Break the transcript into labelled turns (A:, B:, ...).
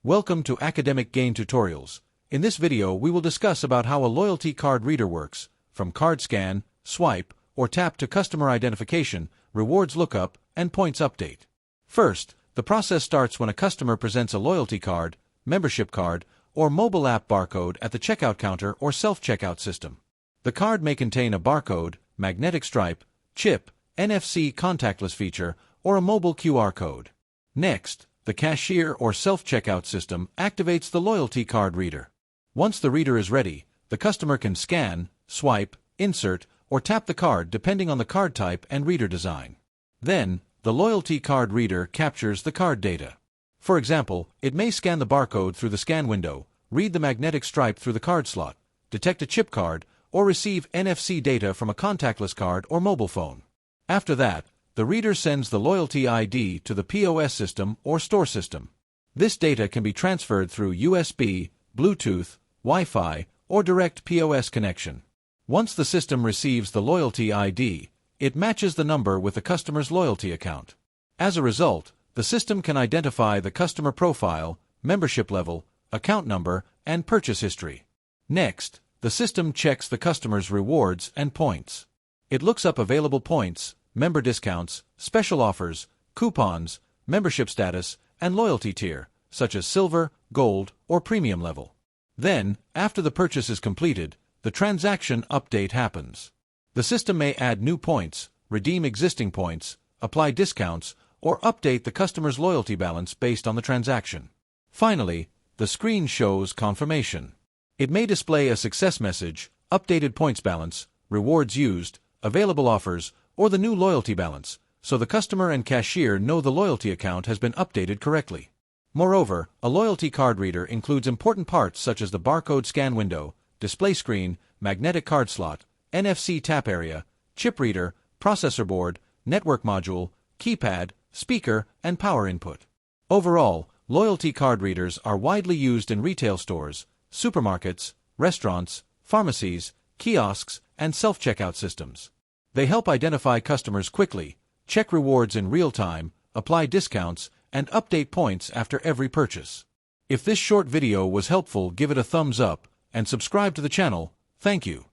A: Welcome to Academic Gain Tutorials. In this video we will discuss about how a loyalty card reader works, from card scan, swipe, or tap to customer identification, rewards lookup, and points update. First, the process starts when a customer presents a loyalty card, membership card, or mobile app barcode at the checkout counter or self-checkout system. The card may contain a barcode, magnetic stripe, chip, NFC contactless feature, or a mobile QR code. Next, the cashier or self-checkout system activates the loyalty card reader. Once the reader is ready, the customer can scan, swipe, insert, or tap the card depending on the card type and reader design. Then, the loyalty card reader captures the card data. For example, it may scan the barcode through the scan window, read the magnetic stripe through the card slot, detect a chip card, or receive NFC data from a contactless card or mobile phone. After that, the reader sends the loyalty ID to the POS system or store system. This data can be transferred through USB, Bluetooth, Wi-Fi, or direct POS connection. Once the system receives the loyalty ID, it matches the number with the customer's loyalty account. As a result, the system can identify the customer profile, membership level, account number, and purchase history. Next, the system checks the customer's rewards and points. It looks up available points, member discounts, special offers, coupons, membership status, and loyalty tier, such as silver, gold, or premium level. Then, after the purchase is completed, the transaction update happens. The system may add new points, redeem existing points, apply discounts, or update the customer's loyalty balance based on the transaction. Finally, the screen shows confirmation. It may display a success message, updated points balance, rewards used, available offers, or the new loyalty balance, so the customer and cashier know the loyalty account has been updated correctly. Moreover, a loyalty card reader includes important parts such as the barcode scan window, display screen, magnetic card slot, NFC tap area, chip reader, processor board, network module, keypad, speaker, and power input. Overall, loyalty card readers are widely used in retail stores, supermarkets, restaurants, pharmacies, kiosks, and self-checkout systems. They help identify customers quickly, check rewards in real time, apply discounts, and update points after every purchase. If this short video was helpful, give it a thumbs up and subscribe to the channel. Thank you.